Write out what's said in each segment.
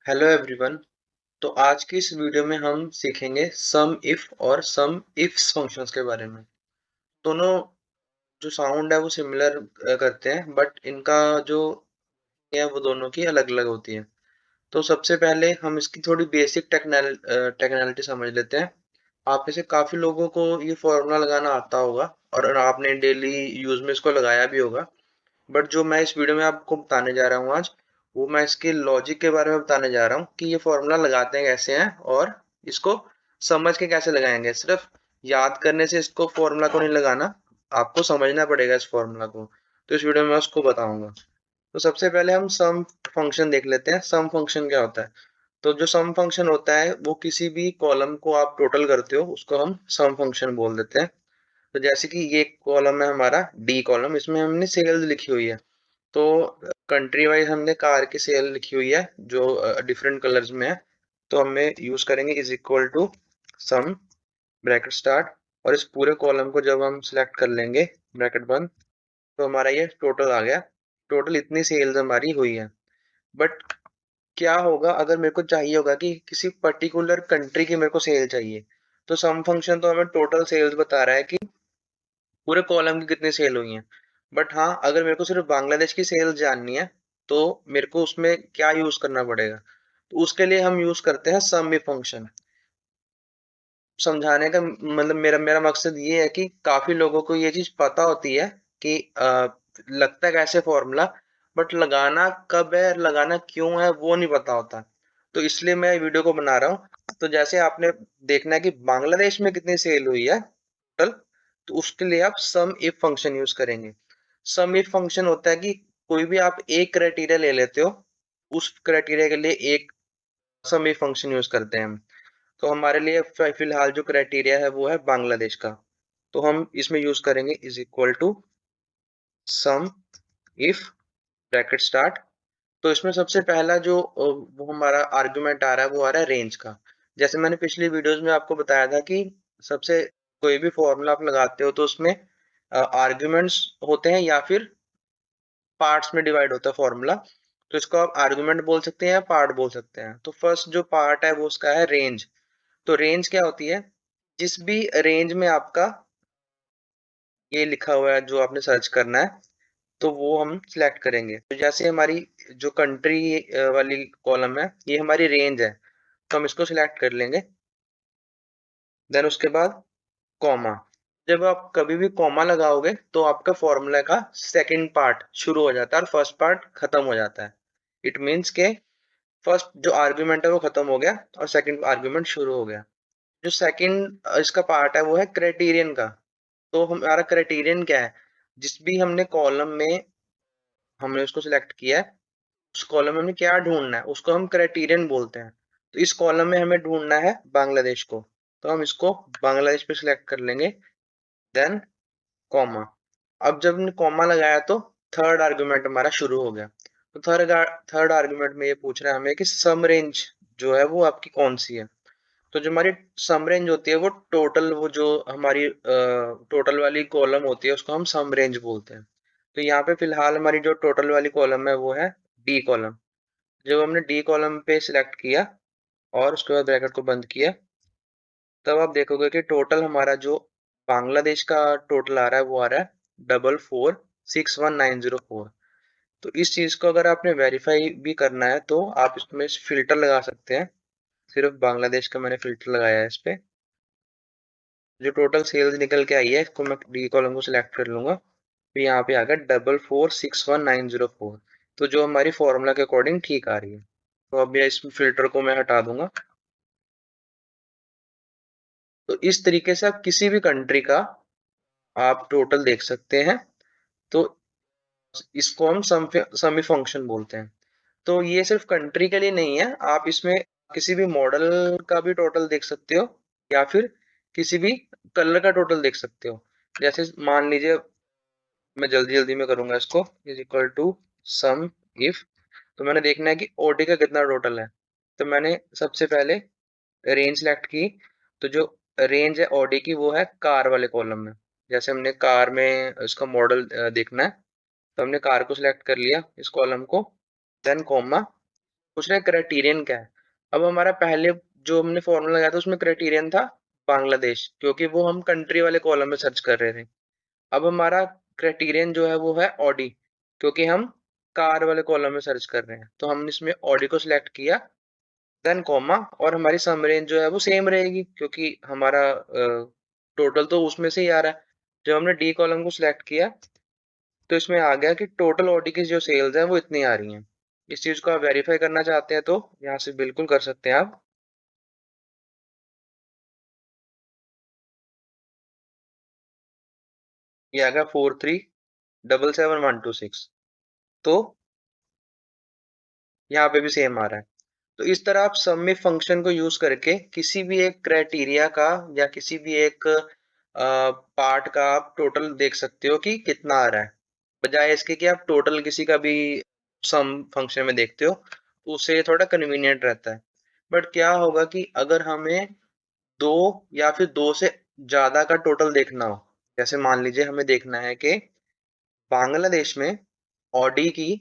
Hello everyone. तो आज की इस वीडियो में हम सीखेंगे सम इफ और सम इफ्स फंक्शंस के बारे में। दोनों जो साउंड है वो सिमिलर करते हैं, बट इनका जो है वो दोनों की अलग अलग होती है। तो सबसे पहले हम इसकी थोड़ी बेसिक टेक्निकलिटी समझ लेते हैं। आप में से काफी लोगों को ये फॉर्मूला लगाना आता होगा और आपने डेली यूज में इसको लगाया भी होगा। बट जो मैं इस वीडियो में आपको बताने जा रहा हूँ आज, वो मैं इसके लॉजिक के बारे में बताने जा रहा हूँ कि ये फॉर्मूला लगाते हैं कैसे हैं और इसको समझ के कैसे लगाएंगे। सिर्फ याद करने से इसको फॉर्मूला को नहीं लगाना, आपको समझना पड़ेगा इस फॉर्मूला को। तो इस वीडियो में मैं उसको बताऊंगा। तो सबसे पहले हम सम फंक्शन देख लेते हैं। सम फंक्शन क्या होता है? तो जो सम फंक्शन होता है वो किसी भी कॉलम को आप टोटल करते हो उसको हम सम फंक्शन बोल देते हैं। तो जैसे कि ये कॉलम है हमारा डी कॉलम, इसमें हमने सेल्स लिखी हुई है। तो कंट्री वाइज हमने कार की सेल लिखी हुई है जो डिफरेंट कलर्स में है। तो हमें यूज करेंगे is equal to sum bracket start, और इस पूरे कॉलम को जब हम सिलेक्ट कर लेंगे ब्रैकेट बंद, तो हमारा ये टोटल आ गया। टोटल इतनी सेल्स हमारी हुई है। बट क्या होगा अगर मेरे को चाहिए होगा कि किसी पर्टिकुलर कंट्री की मेरे को सेल चाहिए? तो सम फंक्शन तो हमें टोटल सेल्स बता रहा है कि पूरे कॉलम की कितनी सेल हुई है। बट हाँ, अगर मेरे को सिर्फ बांग्लादेश की सेल जाननी है तो मेरे को उसमें क्या यूज करना पड़ेगा? तो उसके लिए हम यूज करते हैं सम इफ फंक्शन। समझाने का मतलब मेरा मेरा मकसद ये है कि काफी लोगों को ये चीज पता होती है कि लगता है कैसे फॉर्मूला, बट लगाना कब है, लगाना क्यों है, वो नहीं पता होता। तो इसलिए मैं वीडियो को बना रहा हूँ। तो जैसे आपने देखना है कि बांग्लादेश में कितनी सेल हुई है टोटल, तो उसके लिए आप सम इफ फंक्शन यूज करेंगे। सम इफ फंक्शन होता है कि कोई भी आप एक क्राइटेरिया ले लेते हो, उस क्राइटेरिया के लिए एक सम इफ फंक्शन यूज करते हैं हम। तो हमारे लिए फिलहाल जो क्राइटेरिया है वो है बांग्लादेश का। तो हम इसमें यूज करेंगे is equal to sum if bracket start. तो इसमें सबसे पहला जो वो हमारा आर्गुमेंट आ रहा है वो आ रहा है रेंज का। जैसे मैंने पिछली वीडियोस में आपको बताया था कि सबसे कोई भी फॉर्मूला आप लगाते हो तो उसमें आर्गुमेंट्स होते हैं या फिर पार्ट्स में डिवाइड होता है फॉर्मूला। तो इसको आप आर्गुमेंट बोल सकते हैं या पार्ट बोल सकते हैं। तो फर्स्ट जो पार्ट है वो उसका है रेंज। तो रेंज क्या होती है? जिस भी रेंज में आपका ये लिखा हुआ है जो आपने सर्च करना है, तो वो हम सिलेक्ट करेंगे। तो जैसे हमारी जो कंट्री वाली कॉलम है ये हमारी रेंज है, तो हम इसको सिलेक्ट कर लेंगे। देन उसके बाद कॉमा। जब आप कभी भी कॉमा लगाओगे तो आपका फॉर्मूला का सेकंड पार्ट शुरू हो जाता है और फर्स्ट पार्ट खत्म हो जाता है। इट मीन्स के फर्स्ट जो आर्ग्यूमेंट है वो खत्म हो गया और सेकंड आर्ग्यूमेंट शुरू हो गया। जो सेकंड इसका पार्ट है वो है क्राइटेरियन का। तो हमारा क्राइटेरियन क्या है? जिस भी हमने कॉलम में हमने उसको सिलेक्ट किया है, उस कॉलम में हमें क्या ढूंढना है उसको हम क्राइटेरियन बोलते हैं। तो इस कॉलम में हमें ढूंढना है बांग्लादेश को, तो हम इसको बांग्लादेश पे सिलेक्ट कर लेंगे। Then comma. अब जब हमने कॉमा लगाया तो थर्ड आर्गुमेंट हमारा शुरू हो गया। तो थर्ड आर्गुमेंट में ये पूछ रहा है हमें कि सम रेंज जो है वो आपकी कौन सी है। तो जो हमारी सम रेंज होती है वो टोटल, वो जो हमारी टोटल वाली कॉलम होती है उसको हम सम रेंज बोलते हैं। तो यहाँ पे फिलहाल हमारी जो टोटल वाली कॉलम है वो है डी कॉलम। जब हमने डी कॉलम पे सिलेक्ट किया और उसके बाद ब्रैकेट को बंद किया, तब आप देखोगे कि टोटल हमारा जो बांग्लादेश का टोटल आ रहा है वो आ रहा है 4461,904। तो इस चीज को अगर आपने वेरीफाई भी करना है तो आप इसमें फिल्टर लगा सकते हैं। सिर्फ बांग्लादेश का मैंने फिल्टर लगाया है इस पे। जो टोटल सेल्स निकल के आई है इसको मैं डी कॉलम को सिलेक्ट कर लूंगा, तो यहाँ पे आ गया 4461,904। तो जो हमारी फॉर्मूला के अकॉर्डिंग ठीक आ रही है। तो अब इस फिल्टर को मैं हटा दूंगा। तो इस तरीके से आप किसी भी कंट्री का आप टोटल देख सकते हैं। तो इसको हम समी फंक्शन बोलते हैं। तो ये सिर्फ कंट्री के लिए नहीं है, आप इसमें किसी भी मॉडल का भी टोटल देख सकते हो या फिर किसी भी कलर का टोटल देख सकते हो। जैसे मान लीजिए मैं जल्दी जल्दी में करूंगा इसको, is equal to sum if. तो मैंने देखना है कि ओडी का कितना टोटल है। तो मैंने सबसे पहले रेंज सेलेक्ट की। तो जो रेंज है ओडी की वो है कार वाले कॉलम में। जैसे हमने कार में इसका मॉडल देखना है, तो हमने कार को सिलेक्ट कर लिया इस कॉलम को। Then comma. पूछ रहे क्राइटेरियन क्या है। अब हमारा पहले जो हमने फॉर्मूला लगाया था उसमें क्राइटेरियन था बांग्लादेश, क्योंकि वो हम कंट्री वाले कॉलम में सर्च कर रहे थे। अब हमारा क्राइटेरियन जो है वो है ऑडी, क्योंकि हम कार वाले कॉलम में सर्च कर रहे हैं। तो हमने इसमें ऑडी को सिलेक्ट किया, देन कॉमा, और हमारी सम रेंज जो है वो सेम रहेगी, क्योंकि हमारा टोटल तो उसमें से ही आ रहा है। जब हमने डी कॉलम को सिलेक्ट किया तो इसमें आ गया कि टोटल ऑडी की जो सेल्स है वो इतनी आ रही हैं। इस चीज को आप वेरीफाई करना चाहते हैं तो यहाँ से बिल्कुल कर सकते हैं आप। ये आ गया 43777126। तो यहाँ पे भी सेम आ रहा है। तो इस तरह आप सम इफ फंक्शन को यूज करके किसी भी एक क्राइटेरिया का या किसी भी एक पार्ट का आप टोटल देख सकते हो कि कितना आ रहा है, बजाय इसके कि आप टोटल किसी का भी सम फंक्शन में देखते हो, तो उससे थोड़ा कन्वीनियंट रहता है। बट क्या होगा कि अगर हमें दो या फिर दो से ज्यादा का टोटल देखना हो, जैसे मान लीजिए हमें देखना है कि बांग्लादेश में ऑडी की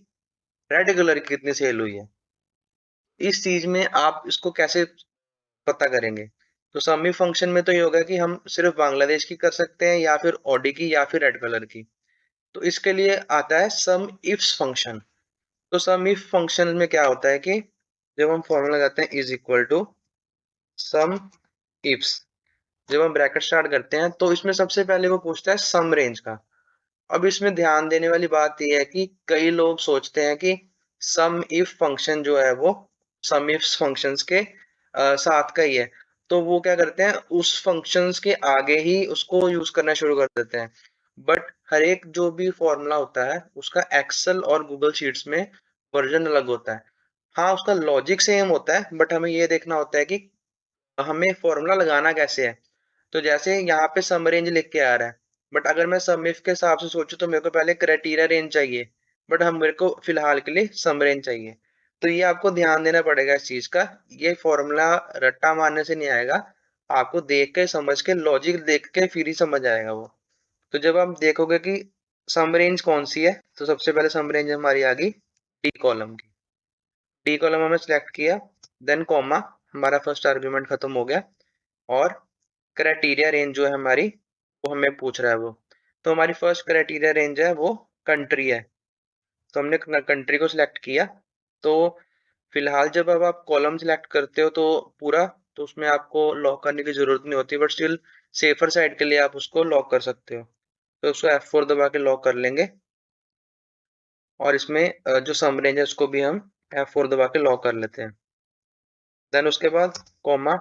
रेड कलर की कितनी सेल हुई है, इस चीज में आप इसको कैसे पता करेंगे? तो समी फंक्शन में तो ये होगा कि हम सिर्फ बांग्लादेश की कर सकते हैं या फिर ऑडी की या फिर रेड कलर की। तो इसके लिए आता है सम इफ्स फंक्शन। तो सम इफ फंक्शन में क्या होता है कि जब हम फॉर्मूला लगाते हैं is equal to sum ifs, जब हम ब्रैकेट स्टार्ट करते हैं तो इसमें सबसे पहले वो पूछता है सम रेंज का। अब इसमें ध्यान देने वाली बात यह है कि कई लोग सोचते हैं कि सम इफ फंक्शन जो है वो सम इफ फंक्शंस के साथ का ही है। तो वो क्या करते हैं, उस फंक्शंस के आगे ही उसको यूज करना शुरू कर देते हैं। बट हर एक जो भी फॉर्मूला होता है उसका एक्सेल और गूगल शीट्स में वर्जन अलग होता है। हाँ, उसका लॉजिक सेम होता है, बट हमें ये देखना होता है कि हमें फॉर्मूला लगाना कैसे है। तो जैसे यहाँ पे सम रेंज लिख के आ रहा है, बट अगर मैं सम इफ के हिसाब से सोचूं तो मेरे को पहले क्राइटेरिया रेंज चाहिए, बट हम मेरे को फिलहाल के लिए सम रेंज चाहिए। तो ये आपको ध्यान देना पड़ेगा इस चीज का। ये फॉर्मूला रट्टा मारने से नहीं आएगा, आपको देख के समझ के लॉजिक देख के फिर ही समझ आएगा वो। तो जब आप देखोगे कि सम रेंज कौन सी है, तो सबसे पहले सम रेंज हमारी आ गई डी कॉलम की। डी कॉलम हमने सेलेक्ट किया, देन कॉमा, हमारा फर्स्ट आर्ग्यूमेंट खत्म हो गया, और क्राइटेरिया रेंज जो है हमारी वो हमें पूछ रहा है वो। तो हमारी फर्स्ट क्राइटेरिया रेंज है वो कंट्री है। तो हमने कंट्री को सिलेक्ट किया। तो फिलहाल जब अब आप कॉलम सिलेक्ट करते हो तो पूरा, तो उसमें आपको लॉक करने की जरूरत नहीं होती, बट स्टिल सेफर साइड के लिए आप उसको लॉक कर सकते हो। तो उसको F4 दबा के लॉक कर लेंगे, और इसमें जो सम रेंज है उसको भी हम F4 दबा के लॉक कर लेते हैं। देन उसके बाद कॉमा,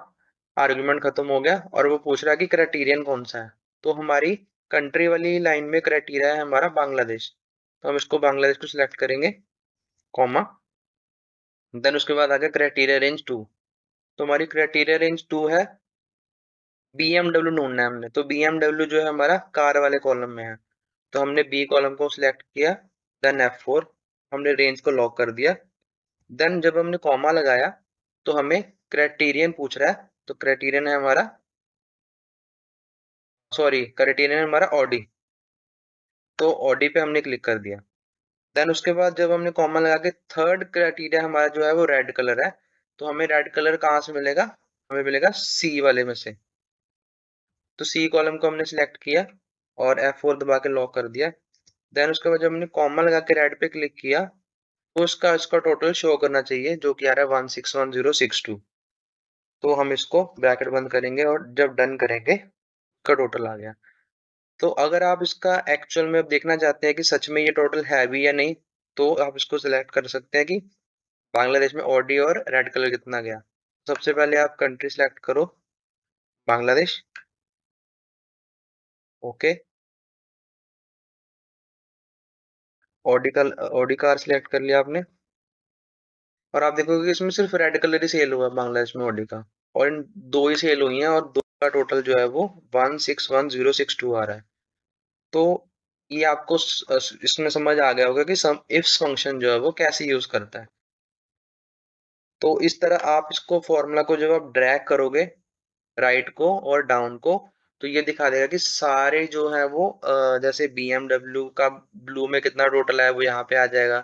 आर्गुमेंट खत्म हो गया, और वो पूछ रहा है कि क्राइटेरियन कौन सा है। तो हमारी कंट्री वाली लाइन में क्राइटेरिया है हमारा बांग्लादेश, तो हम इसको बांग्लादेश को सिलेक्ट करेंगे, कॉमा, देन उसके बाद आ गया क्राइटेरिया रेंज 2। तो हमारी क्राइटेरिया रेंज 2 है, BMW ढूंढना है हमने, तो BMW जो है हमारा कार वाले कॉलम में है। तो हमने बी कॉलम को सिलेक्ट किया, देन F4, हमने रेंज को लॉक कर दिया। देन जब हमने कॉमा लगाया तो हमें क्राइटेरियन पूछ रहा है, तो क्राइटेरियन है हमारा, सॉरी, क्राइटेरियन है हमारा ऑडी। तो ऑडी पे हमने क्लिक कर दिया। देन उसके बाद जब हमने कॉमा लगा के थर्ड क्राइटेरिया हमारा जो है वो रेड कलर है, तो हमें रेड कलर कहाँ से मिलेगा? हमें मिलेगा सी वाले में से। तो सी कॉलम को हमने सिलेक्ट किया और F4 दबा के लॉक कर दिया। देन उसके बाद जब हमने कॉमा लगा के रेड पे क्लिक किया तो उसका इसका टोटल शो करना चाहिए, जो कि आ रहा है 161062। तो हम इसको ब्रैकेट बंद करेंगे और जब डन करेंगे का टोटल आ गया। तो अगर आप इसका एक्चुअल में अब देखना चाहते हैं कि सच में ये टोटल है भी या नहीं, तो आप इसको सिलेक्ट कर सकते हैं कि बांग्लादेश में ऑडी और रेड कलर कितना गया। सबसे पहले आप कंट्री सिलेक्ट करो, बांग्लादेश, ओके, ऑडी का, ऑडी कार सिलेक्ट कर लिया आपने, और आप देखोगे कि इसमें सिर्फ रेड कलर ही सेल हुआ है बांग्लादेश में ऑडी का, और इन दो ही सेल हुई हैं, और दो का टोटल जो है वो 161062 आ रहा है। तो ये आपको इसमें समझ आ गया होगा कि सम इफ्स फंक्शन जो है वो कैसे यूज करता है। तो इस तरह आप इसको फॉर्मूला को जब आप ड्रैग करोगे राइट को और डाउन को, तो ये दिखा देगा कि सारे जो है वो जैसे BMW का ब्लू में कितना टोटल है वो यहाँ पे आ जाएगा,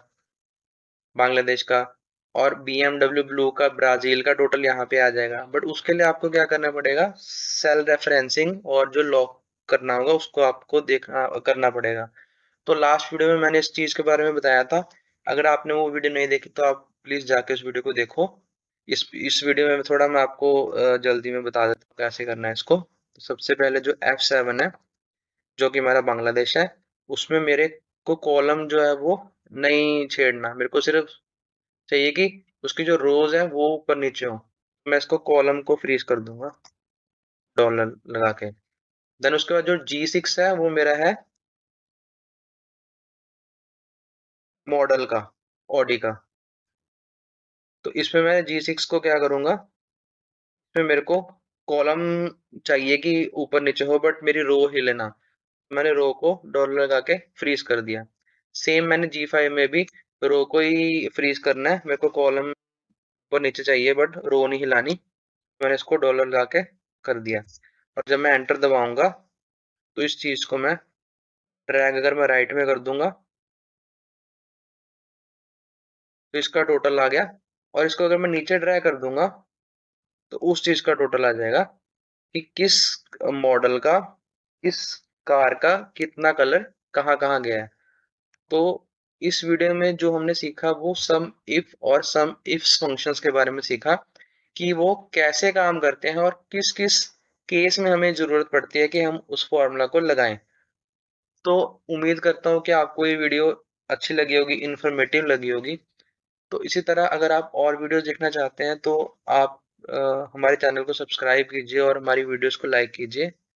बांग्लादेश का, और BMW ब्लू का ब्राजील का टोटल यहाँ पे आ जाएगा। बट उसके लिए आपको क्या करना पड़ेगा, सेल रेफरेंसिंग और जो लॉक करना होगा उसको आपको देखना करना पड़ेगा। तो लास्ट वीडियो में मैंने इस चीज के बारे में बताया था। अगर आपने वो वीडियो नहीं देखी तो आप प्लीज जाके उस वीडियो को देखो। इस वीडियो में थोड़ा मैं आपको जल्दी में बता देता हूँ कैसे करना है इसको। तो सबसे पहले जो F7 है, जो कि हमारा बांग्लादेश है, उसमें मेरे को कॉलम जो है वो नहीं छेड़ना। मेरे को सिर्फ चाहिए कि उसकी जो रोज है वो ऊपर नीचे हो। मैं इसको कॉलम को फ्रीज कर दूंगा डॉलर लगा के। देन उसके बाद जो G6 है वो मेरा है मॉडल का, ऑडी का। तो इसमें मैं G6 को क्या करूंगा, इसमें मेरे को कॉलम चाहिए कि ऊपर नीचे हो बट मेरी रो हिले ना। मैंने रो को डॉलर लगा के फ्रीज कर दिया। सेम मैंने G5 में भी रो को ही फ्रीज करना है। मेरे को कॉलम ऊपर नीचे चाहिए बट रो नहीं हिलानी। मैंने इसको डॉलर लगा के कर दिया। और जब मैं एंटर दबाऊंगा तो इस चीज को मैं ड्रैग अगर मैं राइट में कर दूंगा तो इसका टोटल आ गया। और इसको अगर मैं नीचे ड्रैग कर दूंगा तो उस चीज का टोटल आ जाएगा कि किस मॉडल का, किस कार का कितना कलर कहाँ कहाँ गया है। तो इस वीडियो में जो हमने सीखा वो सम इफ और सम इफ्स फंक्शंस के बारे में सीखा कि वो कैसे काम करते हैं और किस किस केस में हमें जरूरत पड़ती है कि हम उस फॉर्मूला को लगाएं। तो उम्मीद करता हूँ कि आपको ये वीडियो अच्छी लगी होगी, इंफॉर्मेटिव लगी होगी। तो इसी तरह अगर आप और वीडियोस देखना चाहते हैं तो आप हमारे चैनल को सब्सक्राइब कीजिए और हमारी वीडियोस को लाइक कीजिए।